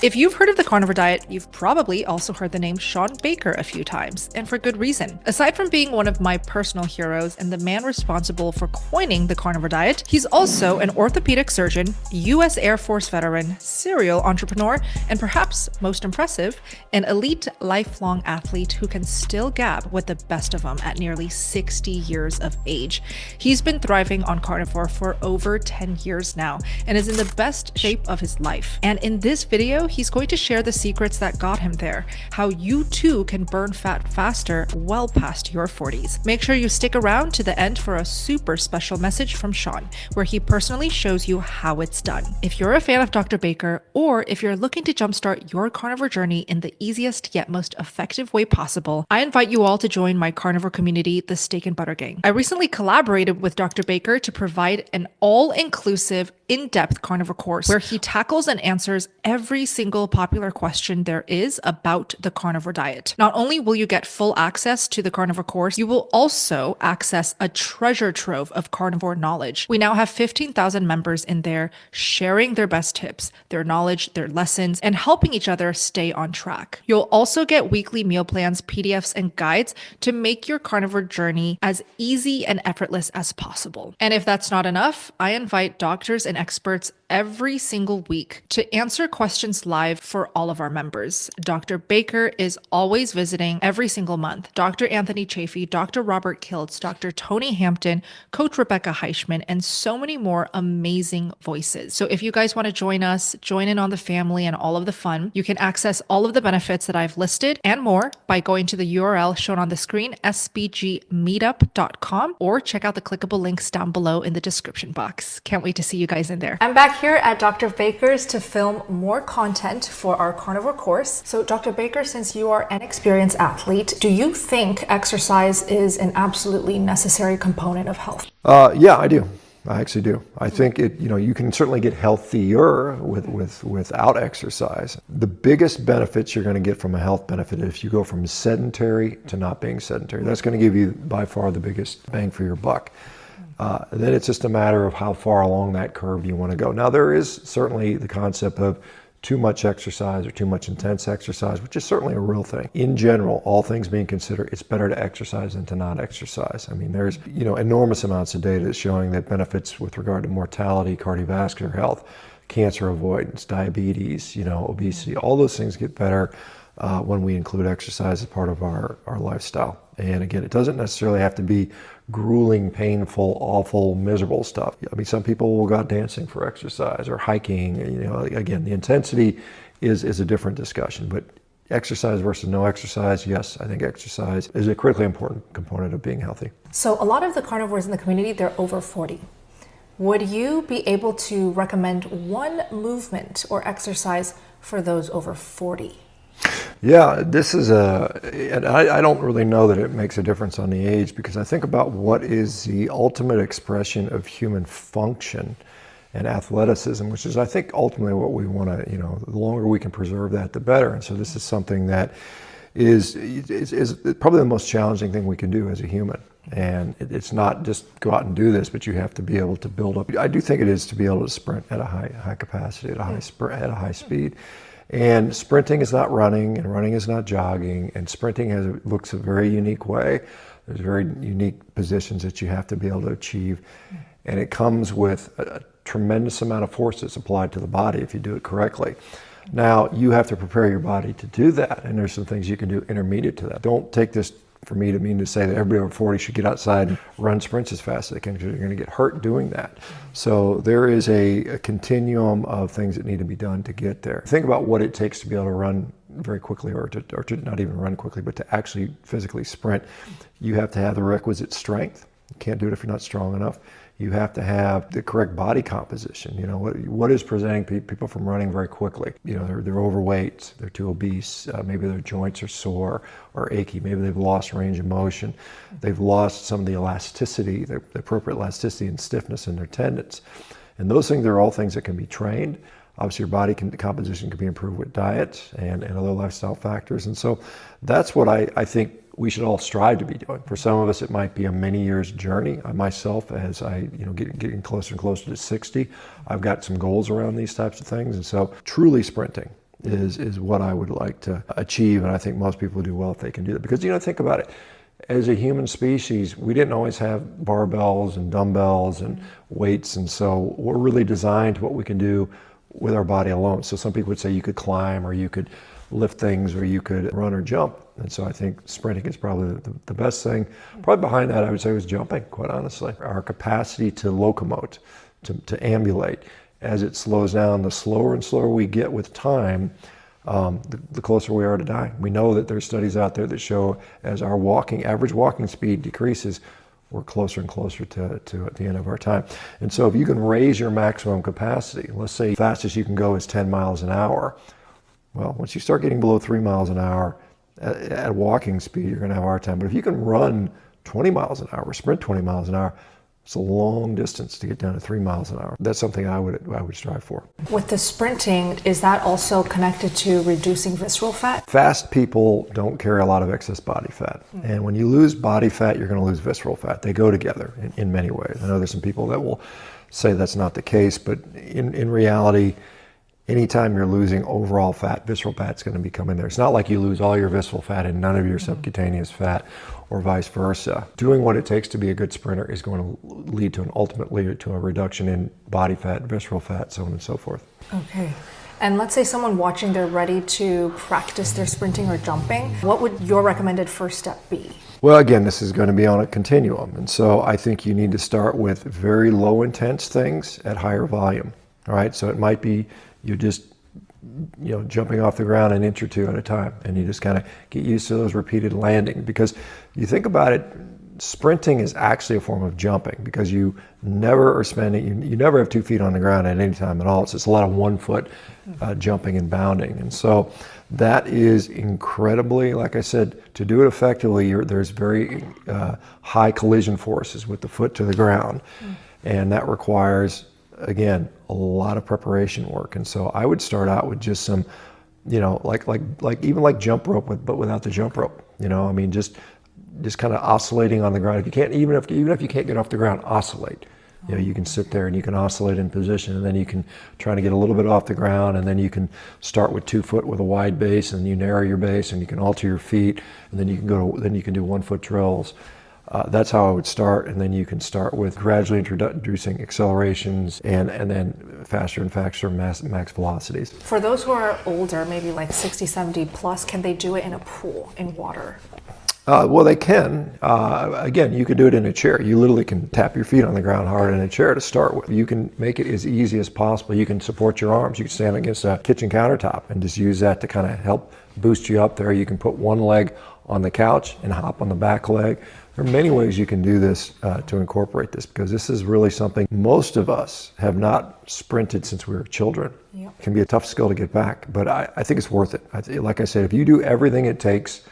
If you've heard of the carnivore diet, you've probably also heard the name Shawn Baker a few times, and for good reason. Aside from being one of my personal heroes and the man responsible for coining the carnivore diet, he's also an orthopedic surgeon, US Air Force veteran, serial entrepreneur, and perhaps most impressive, an elite lifelong athlete who can still gab with the best of them at nearly 60 years of age. He's been thriving on carnivore for over 10 years now and is in the best shape of his life. And in this video, he's going to share the secrets that got him there, how you too can burn fat faster well past your 40s. Make sure you stick around to the end for a super special message from Shawn, where he personally shows you how it's done. If you're a fan of Dr. Baker, or if you're looking to jumpstart your carnivore journey in the easiest yet most effective way possible, I invite you all to join my carnivore community, the Steak and Butter Gang. I recently collaborated with Dr. Baker to provide an all-inclusive, in-depth carnivore course where he tackles and answers every single popular question there is about the carnivore diet. Not only will you get full access to the carnivore course, you will also access a treasure trove of carnivore knowledge. We now have 15,000 members in there sharing their best tips, their knowledge, their lessons, and helping each other stay on track. You'll also get weekly meal plans, PDFs, and guides to make your carnivore journey as easy and effortless as possible. And if that's not enough, I invite doctors and experts every single week to answer questions live for all of our members. Dr. Baker is always visiting every single month. Dr. Anthony Chafee, Dr. Robert Kiltz, Dr. Tony Hampton, Coach Rebecca Heichman, and so many more amazing voices. So if you guys want to join us, join in on the family and all of the fun, you can access all of the benefits that I've listed and more by going to the URL shown on the screen, sbgmeetup.com, or check out the clickable links down below in the description box. Can't wait to see you guys in there. I'm back here at Dr. Baker's to film more content for our carnivore course. So Dr. Baker, since you are an experienced athlete, do you think exercise is an absolutely necessary component of health? Yeah, I do. I actually do. I think you can certainly get healthier without exercise. The biggest benefits you're going to get from a health benefit is if you go from sedentary to not being sedentary. That's going to give you by far the biggest bang for your buck. Then it's just a matter of how far along that curve you want to go. Now, there is certainly the concept of too much exercise or too much intense exercise, which is certainly a real thing. In general, all things being considered, it's better to exercise than to not exercise. I mean, there's enormous amounts of data showing that benefits with regard to mortality, cardiovascular health, cancer avoidance, diabetes, obesity, all those things get better when we include exercise as part of our lifestyle. And again, it doesn't necessarily have to be grueling, painful, awful, miserable stuff. I mean, some people will go out dancing for exercise or hiking. Again, the intensity is a different discussion, but exercise versus no exercise, yes, I think exercise is a critically important component of being healthy. So a lot of the carnivores in the community, they're over 40. Would you be able to recommend one movement or exercise for those over 40? Yeah, this is and I don't really know that it makes a difference on the age, because I think about what is the ultimate expression of human function and athleticism, which is, I think, ultimately what we want to, the longer we can preserve that, the better. And so this is something that is probably the most challenging thing we can do as a human. And it's not just go out and do this, but you have to be able to build up. I do think it is to be able to sprint at a high capacity, at a high speed. And sprinting is not running, and running is not jogging, and sprinting looks a very unique way. There's very unique positions that you have to be able to achieve, and it comes with a tremendous amount of force that's applied to the body if you do it correctly. Now, you have to prepare your body to do that, and there's some things you can do intermediate to that. Don't take this for me to mean to say that everybody over 40 should get outside and run sprints as fast as they can, because you're going to get hurt doing that. So there is a continuum of things that need to be done to get there. Think about what it takes to be able to run very quickly, or to not even run quickly, but to actually physically sprint. You have to have the requisite strength. You can't do it if you're not strong enough. You have to have the correct body composition. What is preventing people from running very quickly? They're overweight, they're too obese, maybe their joints are sore or achy, maybe they've lost range of motion, they've lost some of the elasticity, the appropriate elasticity and stiffness in their tendons. And those things are all things that can be trained. Obviously, your body composition can be improved with diet and other lifestyle factors. And so that's what I think we should all strive to be doing. For some of us, it might be a many years journey. I myself, as I getting closer and closer to 60, I've got some goals around these types of things. And so truly sprinting is what I would like to achieve, and I think most people do well if they can do that. Because, think about it. As a human species, we didn't always have barbells and dumbbells and weights, and so we're really designed to what we can do with our body alone. So some people would say you could climb, or you could lift things, or you could run or jump. And so I think sprinting is probably the best thing. Probably behind that, I would say, was jumping, quite honestly. Our capacity to locomote, to ambulate, as it slows down, the slower and slower we get with time, the closer we are to dying. We know that there's studies out there that show as our average walking speed decreases, we're closer and closer to the end of our time. And so if you can raise your maximum capacity, let's say the fastest you can go is 10 miles an hour. Well, once you start getting below 3 miles an hour at walking speed, you're going to have a hard time. But if you can run 20 miles an hour, or sprint 20 miles an hour, it's a long distance to get down to 3 miles an hour. That's something I would strive for. With the sprinting, is that also connected to reducing visceral fat? Fast people don't carry a lot of excess body fat. And when you lose body fat, you're going to lose visceral fat. They go together in many ways. I know there's some people that will say that's not the case, but in reality, anytime you're losing overall fat, visceral fat's going to be coming there. It's not like you lose all your visceral fat and none of your subcutaneous fat, or vice versa. Doing what it takes to be a good sprinter is going to lead to ultimately to a reduction in body fat, visceral fat, so on and so forth. Okay. And let's say someone watching, they're ready to practice their sprinting or jumping. What would your recommended first step be? Well, again, this is going to be on a continuum. And so I think you need to start with very low intense things at higher volume. All right. So it might be you just jumping off the ground an inch or two at a time, and you just kind of get used to those repeated landing. Because you think about it, sprinting is actually a form of jumping, because you never are spending, you never have 2 feet on the ground at any time at all. It's just a lot of 1 foot jumping and bounding. And so that is incredibly, like I said, to do it effectively, there's very high collision forces with the foot to the ground. And that requires, again, a lot of preparation work. And so I would start out with just some, like jump rope, but without the jump rope. I mean, just kind of oscillating on the ground. If you can't, even if you can't get off the ground, oscillate. You can sit there and you can oscillate in position, and then you can try to get a little bit off the ground, and then you can start with 2 foot with a wide base, and you narrow your base, and you can alter your feet, and then you can do 1 foot drills. That's how I would start, and then you can start with gradually introducing accelerations and then faster and faster max velocities. For those who are older, maybe like 60, 70 plus, can they do it in a pool, in water? Well, they can. Again, you could do it in a chair. You literally can tap your feet on the ground hard in a chair to start with. You can make it as easy as possible. You can support your arms. You can stand against a kitchen countertop and just use that to kind of help boost you up there. You can put one leg on the couch and hop on the back leg. There are many ways you can do this to incorporate this, because this is really something most of us have not sprinted since we were children. Yep. It can be a tough skill to get back, but I think it's worth it. Like I said, if you do everything it takes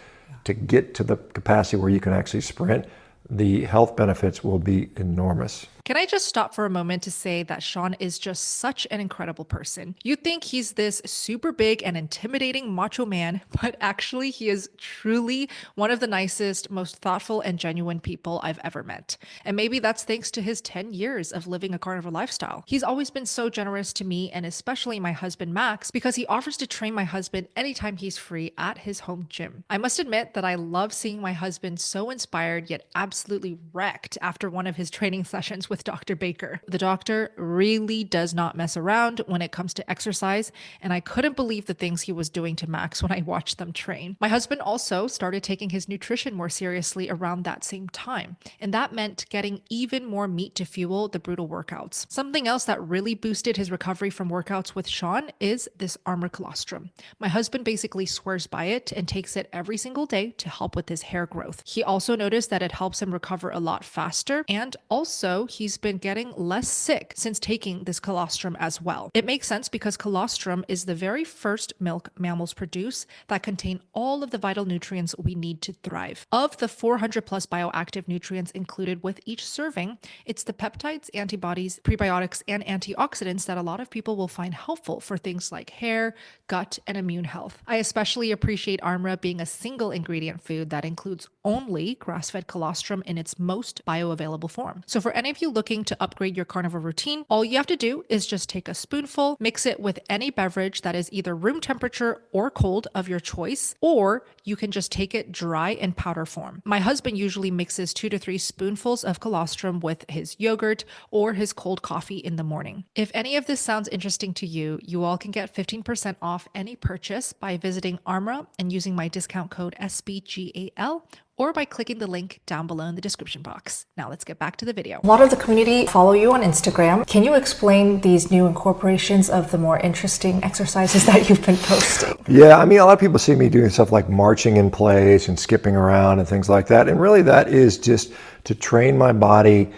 to get to the capacity where you can actually sprint, the health benefits will be enormous. Can I just stop for a moment to say that Shawn is just such an incredible person? You think he's this super big and intimidating macho man, but actually he is truly one of the nicest, most thoughtful and genuine people I've ever met. And maybe that's thanks to his 10 years of living a carnivore lifestyle. He's always been so generous to me, and especially my husband Max, because he offers to train my husband anytime he's free at his home gym. I must admit that I love seeing my husband so inspired yet absolutely wrecked after one of his training sessions with Dr. Baker. The doctor really does not mess around when it comes to exercise, and I couldn't believe the things he was doing to Max when I watched them train. My husband also started taking his nutrition more seriously around that same time, and that meant getting even more meat to fuel the brutal workouts. Something else that really boosted his recovery from workouts with Shawn is this Armor colostrum. My husband basically swears by it and takes it every single day to help with his hair growth. He also noticed that it helps him recover a lot faster, and also he's been getting less sick since taking this colostrum as well. It makes sense because colostrum is the very first milk mammals produce that contain all of the vital nutrients we need to thrive. Of the 400 plus bioactive nutrients included with each serving, it's the peptides, antibodies, prebiotics, and antioxidants that a lot of people will find helpful for things like hair, gut, and immune health. I especially appreciate Armra being a single ingredient food that includes only grass-fed colostrum in its most bioavailable form. So for any of you looking to upgrade your carnivore routine, all you have to do is just take a spoonful, mix it with any beverage that is either room temperature or cold of your choice, or you can just take it dry in powder form. My husband usually mixes 2 to 3 spoonfuls of colostrum with his yogurt or his cold coffee in the morning. If any of this sounds interesting to you, you all can get 15% off any purchase by visiting Armra and using my discount code SBGAL, or by clicking the link down below in the description box. Now let's get back to the video. A lot of the community follow you on Instagram. Can you explain these new incorporations of the more interesting exercises that you've been posting? Yeah, I mean, a lot of people see me doing stuff like marching in place and skipping around and things like that. And really that is just to train my body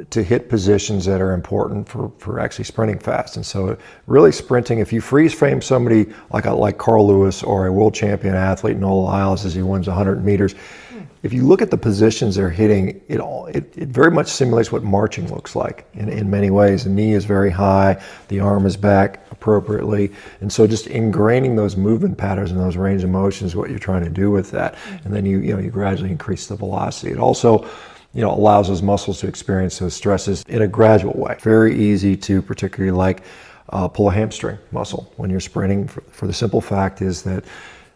to hit positions that are important for actually sprinting fast. And so really sprinting, if you freeze frame somebody like Carl Lewis or a world champion athlete, Noah Lyles, as he wins 100 meters, if you look at the positions they're hitting, it very much simulates what marching looks like in many ways. The knee is very high, the arm is back appropriately. And so just ingraining those movement patterns and those range of motion is what you're trying to do with that. And then you gradually increase the velocity. It also allows those muscles to experience those stresses in a gradual way. Very easy to particularly pull a hamstring muscle when you're sprinting, for the simple fact is that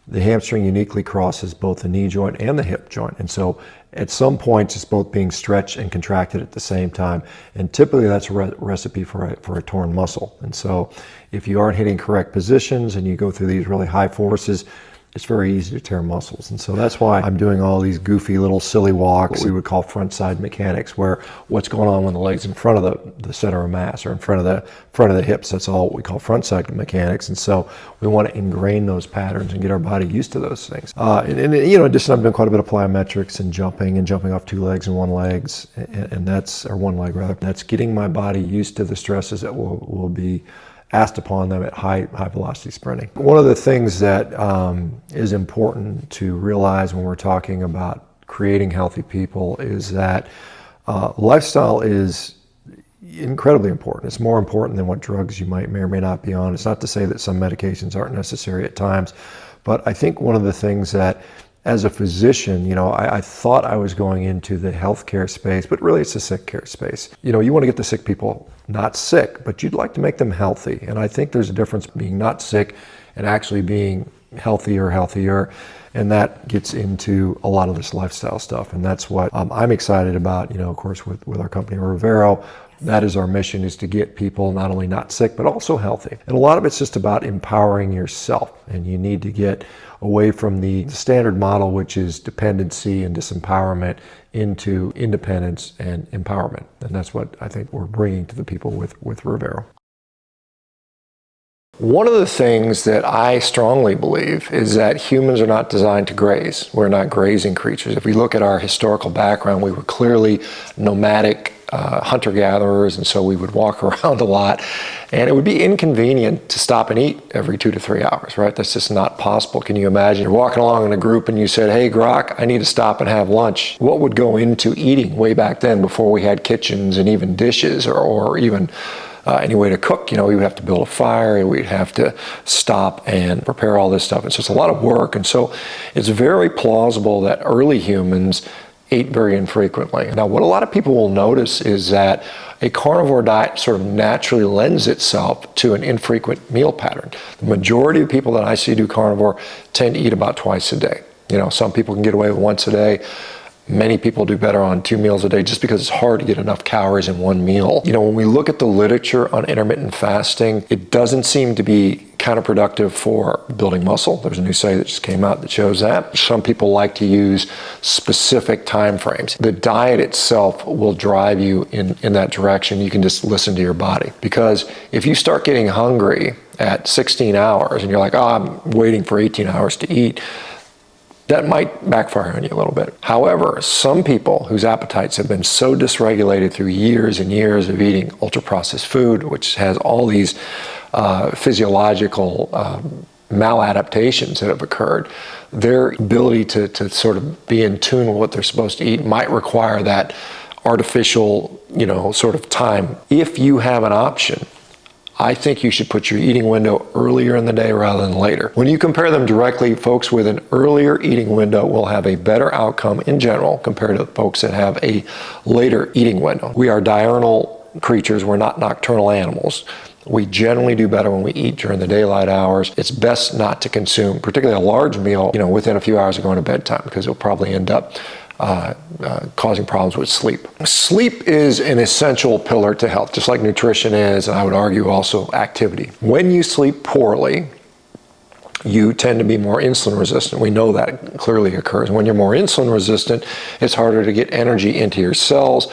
the hamstring uniquely crosses both the knee joint and the hip joint. And so at some points it's both being stretched and contracted at the same time. And typically that's a recipe for a torn muscle. And so if you aren't hitting correct positions and you go through these really high forces, it's very easy to tear muscles. And so that's why I'm doing all these goofy little silly walks, what we would call front side mechanics, where what's going on when the leg's in front of the center of mass or in front of the hips. That's all what we call front side mechanics. And so we want to ingrain those patterns and get our body used to those things. In addition, I've done quite a bit of plyometrics and jumping off 2 legs and 1 leg, and that's, or 1 leg rather. That's getting my body used to the stresses that will be asked upon them at high velocity sprinting. One of the things that is important to realize when we're talking about creating healthy people is that lifestyle is incredibly important. It's more important than what drugs you may or may not be on. It's not to say that some medications aren't necessary at times, but I think one of the things that as a physician, I thought I was going into the healthcare space, but really it's a sick care space. You want to get the sick people not sick, but you'd like to make them healthy. And I think there's a difference being not sick and actually being healthier. And that gets into a lot of this lifestyle stuff. And that's what I'm excited about, of course, with our company, Rivero. That is our mission, is to get people not only not sick, but also healthy. And a lot of it's just about empowering yourself. And you need to get away from the standard model, which is dependency and disempowerment, into independence and empowerment. And that's what I think we're bringing to the people with Rivero. One of the things that I strongly believe is that humans are not designed to graze. We're not grazing creatures. If we look at our historical background, we were clearly nomadic hunter-gatherers, and so we would walk around a lot, and it would be inconvenient to stop and eat every 2 to 3 hours, right? That's just not possible. Can you imagine? You're walking along in a group and you said, "Hey, Grok, I need to stop and have lunch." What would go into eating way back then, before we had kitchens and even dishes or even any way to cook? We would have to build a fire, we'd have to stop and prepare all this stuff. It's just a lot of work. And so it's very plausible that early humans ate very infrequently. Now, what a lot of people will notice is that a carnivore diet sort of naturally lends itself to an infrequent meal pattern. The majority of people that I see do carnivore tend to eat about twice a day. Some people can get away with once a day. Many people do better on 2 meals a day just because it's hard to get enough calories in one meal. When we look at the literature on intermittent fasting, it doesn't seem to be counterproductive for building muscle. There's a new study that just came out that shows that. Some people like to use specific time frames. The diet itself will drive you in that direction. You can just listen to your body. Because if you start getting hungry at 16 hours and you're like, "Oh, I'm waiting for 18 hours to eat," that might backfire on you a little bit. However, some people whose appetites have been so dysregulated through years and years of eating ultra-processed food, which has all these physiological maladaptations that have occurred, their ability to sort of be in tune with what they're supposed to eat might require that artificial, sort of time. If you have an option, I think you should put your eating window earlier in the day rather than later. When you compare them directly, folks with an earlier eating window will have a better outcome in general compared to folks that have a later eating window. We are diurnal creatures, we're not nocturnal animals. We generally do better when we eat during the daylight hours. It's best not to consume, particularly a large meal, within a few hours of going to bedtime, because it'll probably end up causing problems with sleep. Sleep is an essential pillar to health, just like nutrition is, and I would argue also activity. When you sleep poorly, you tend to be more insulin resistant. We know that clearly occurs. When you're more insulin resistant, it's harder to get energy into your cells.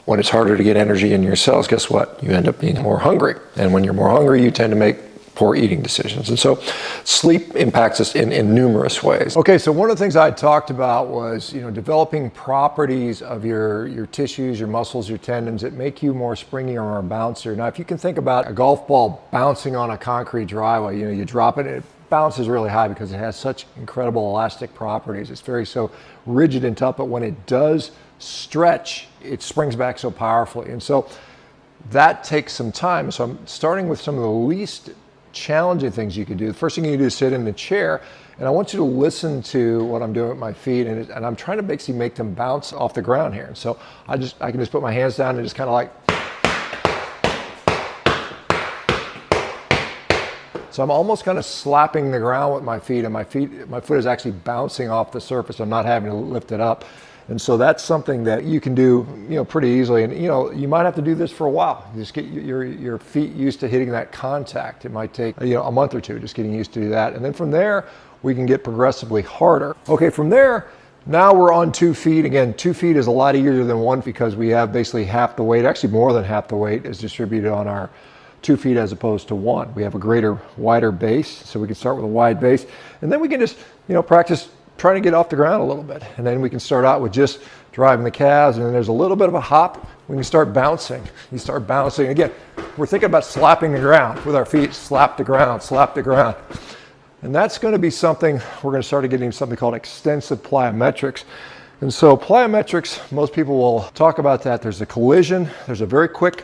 When it's harder to get energy in your cells, guess what? You end up being more hungry. And when you're more hungry, you tend to make poor eating decisions. And so sleep impacts us in numerous ways. Okay, so one of the things I talked about was, developing properties of your tissues, your muscles, your tendons that make you more springy or more bouncer. Now, if you can think about a golf ball bouncing on a concrete driveway, you drop it, it bounces really high because it has such incredible elastic properties. It's very so rigid and tough, but when it does stretch, it springs back so powerfully. And so that takes some time. So I'm starting with some of the least challenging things you can do. The first thing you do is sit in the chair, and I want you to listen to what I'm doing with my feet, and I'm trying to basically make them bounce off the ground here. And so I can just put my hands down and just kind of like, so I'm almost kind of slapping the ground with my feet, and my foot is actually bouncing off the surface. I'm not having to lift it up. And so that's something that you can do, pretty easily. And, you might have to do this for a while. Just get your feet used to hitting that contact. It might take, a month or two, just getting used to that. And then from there, we can get progressively harder. Okay, from there, now we're on 2 feet. Again, 2 feet is a lot easier than 1 because we have basically half the weight, actually more than half the weight is distributed on our 2 feet as opposed to 1. We have a wider base, so we can start with a wide base. And then we can just, practice trying to get off the ground a little bit. And then we can start out with just driving the calves, and then there's a little bit of a hop. We can start bouncing. You start bouncing. Again, we're thinking about slapping the ground with our feet, slap the ground, slap the ground. And that's going to be something, we're going to start getting something called extensive plyometrics. And so plyometrics, most people will talk about that. There's a collision. There's a very quick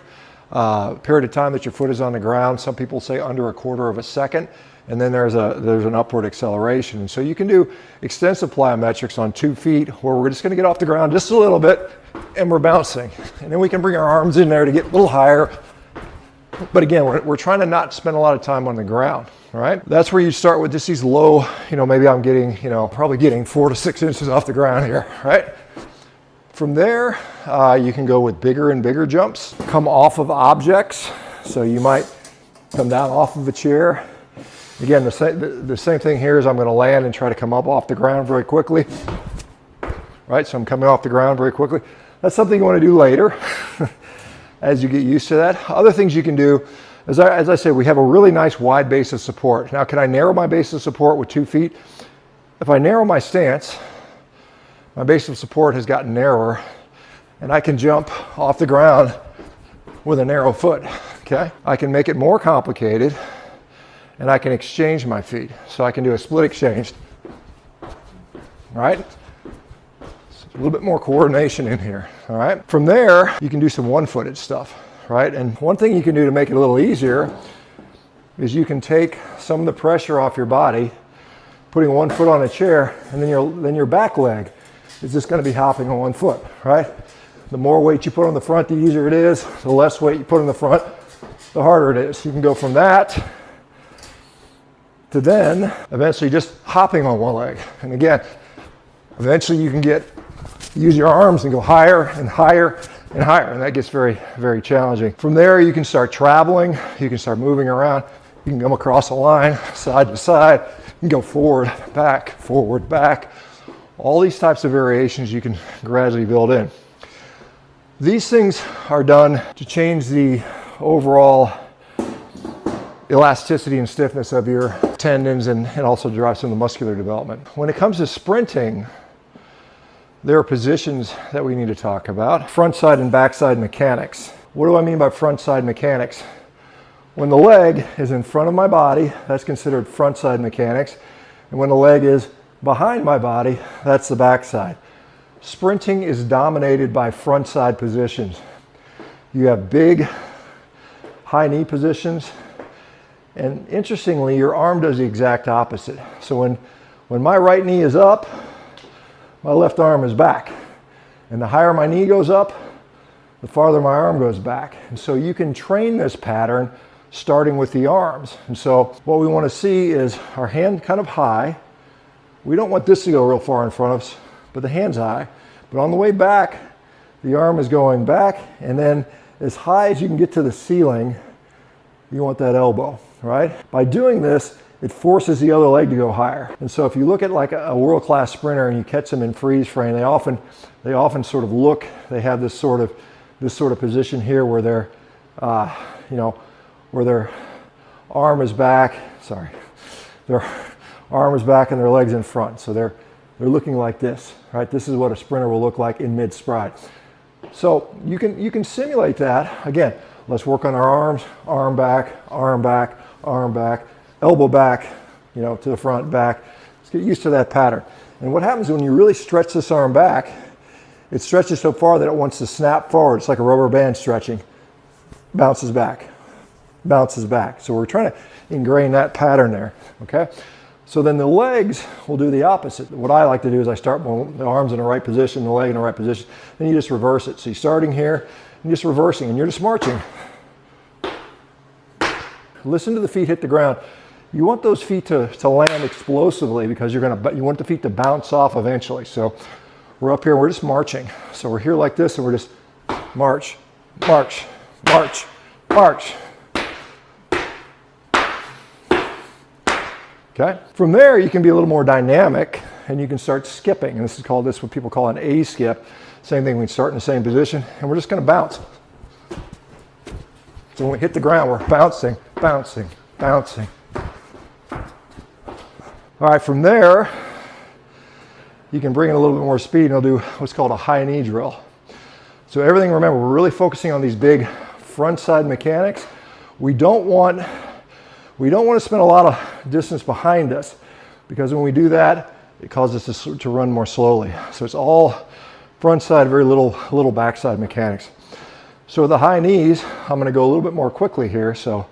period of time that your foot is on the ground. Some people say under a quarter of a second. And then there's an upward acceleration. And so you can do extensive plyometrics on 2 feet where we're just going to get off the ground just a little bit and we're bouncing. And then we can bring our arms in there to get a little higher. But again, we're trying to not spend a lot of time on the ground, all right? That's where you start with just these low, maybe I'm getting, probably getting 4 to 6 inches off the ground here, right? From there, you can go with bigger and bigger jumps. Come off of objects. So you might come down off of a chair. Again, the same thing here is I'm going to land and try to come up off the ground very quickly. Right, so I'm coming off the ground very quickly. That's something you want to do later as you get used to that. Other things you can do, as I said, we have a really nice wide base of support. Now, can I narrow my base of support with 2 feet? If I narrow my stance, my base of support has gotten narrower, and I can jump off the ground with a narrow foot, okay? I can make it more complicated, and I can exchange my feet. So I can do a split exchange, all right? So a little bit more coordination in here, all right? From there, you can do some one-footed stuff, right? And one thing you can do to make it a little easier is you can take some of the pressure off your body, putting one foot on a chair, and then your back leg is just gonna be hopping on 1 foot, right? The more weight you put on the front, the easier it is. The less weight you put on the front, the harder it is. You can go from that to then eventually just hopping on one leg. And again, eventually you can use your arms and go higher and higher and higher. And that gets very, very challenging. From there, you can start traveling. You can start moving around. You can come across a line, side to side. You can go forward, back, all these types of variations you can gradually build in. These things are done to change the overall elasticity and stiffness of your tendons and also drive some of the muscular development. When it comes to sprinting, there are positions that we need to talk about. Front side and back side mechanics. What do I mean by front side mechanics? When the leg is in front of my body, that's considered front side mechanics. And when the leg is behind my body, that's the back side. Sprinting is dominated by front side positions. You have big high knee positions, And interestingly, your arm does the exact opposite. So when my right knee is up, my left arm is back. And the higher my knee goes up, the farther my arm goes back. And so you can train this pattern starting with the arms. And so what we want to see is our hand kind of high. We don't want this to go real far in front of us, but the hand's high. But on the way back, the arm is going back, and then as high as you can get to the ceiling, you want that elbow, right? By doing this, it forces the other leg to go higher. And so if you look at like a world-class sprinter and you catch them in freeze frame, they often sort of look, they have this sort of position here where their where their arm is back, their arm is back and their legs in front. So they're looking like this, right? This is what a sprinter will look like in mid-stride. So you can simulate that. Again, let's work on our arms, arm back, arm back, arm back, elbow back, to the front, back. Let's get used to that pattern. And what happens when you really stretch this arm back, it stretches so far that it wants to snap forward. It's like a rubber band stretching. Bounces back, bounces back. So we're trying to ingrain that pattern there, okay? So then the legs will do the opposite. What I like to do is I start with the arms in the right position, the leg in the right position, then you just reverse it. So you're starting here, and just reversing, and you're just marching. Listen to the feet hit the ground. You want those feet to land explosively because you want the feet to bounce off eventually. So we're up here, we're just marching. So we're here like this, and we're just march, march, march, march. Okay. From there, you can be a little more dynamic, and you can start skipping. And this is what people call an A skip. Same thing, we start in the same position, and we're just going to bounce. So when we hit the ground, we're bouncing, bouncing, bouncing. All right, from there, you can bring in a little bit more speed, and you'll do what's called a high knee drill. So everything, remember, we're really focusing on these big front side mechanics. We don't want to spend a lot of distance behind us, because when we do that, it causes us to run more slowly. So it's all front side, very little backside mechanics. So with the high knees, I'm going to go a little bit more quickly here. So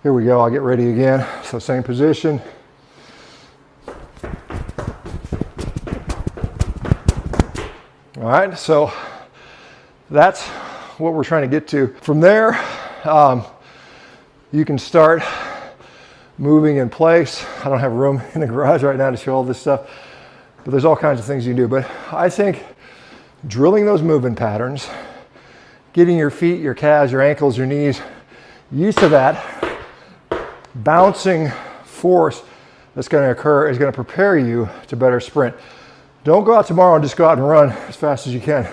here we go. I'll get ready again. So same position. All right. So that's what we're trying to get to. From there, you can start moving in place. I don't have room in the garage right now to show all this stuff, but there's all kinds of things you can do. But I think drilling those movement patterns, getting your feet, your calves, your ankles, your knees used to that bouncing force that's going to occur is going to prepare you to better sprint. Don't go out tomorrow and just go out and run as fast as you can.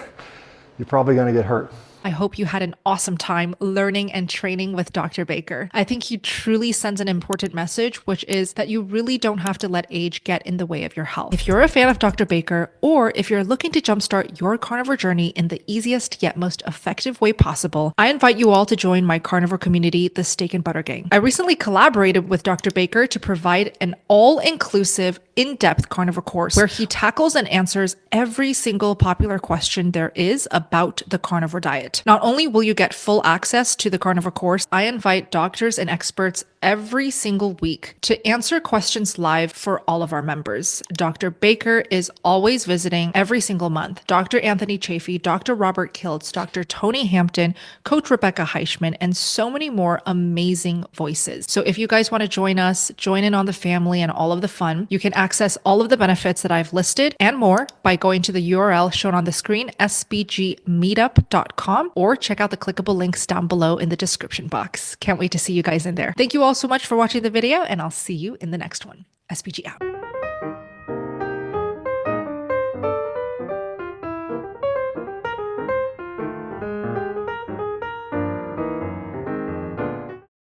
You're probably going to get hurt. I hope you had an awesome time learning and training with Dr. Baker. I think he truly sends an important message, which is that you really don't have to let age get in the way of your health. If you're a fan of Dr. Baker, or if you're looking to jumpstart your carnivore journey in the easiest yet most effective way possible, I invite you all to join my carnivore community, the Steak and Butter Gang. I recently collaborated with Dr. Baker to provide an all-inclusive, in-depth carnivore course where he tackles and answers every single popular question there is about the carnivore diet. Not only will you get full access to the carnivore course, I invite doctors and experts every single week to answer questions live for all of our members. Dr. Baker is always visiting every single month. Dr. Anthony Chafee, Dr. Robert Kiltz, Dr. Tony Hampton, Coach Rebecca Heichman, and so many more amazing voices. So if you guys want to join us, join in on the family and all of the fun, you can access all of the benefits that I've listed and more by going to the URL shown on the screen, sbgmeetup.com, or check out the clickable links down below in the description box. Can't wait to see you guys in there. Thank you all so much for watching the video, and I'll see you in the next one. SBG out.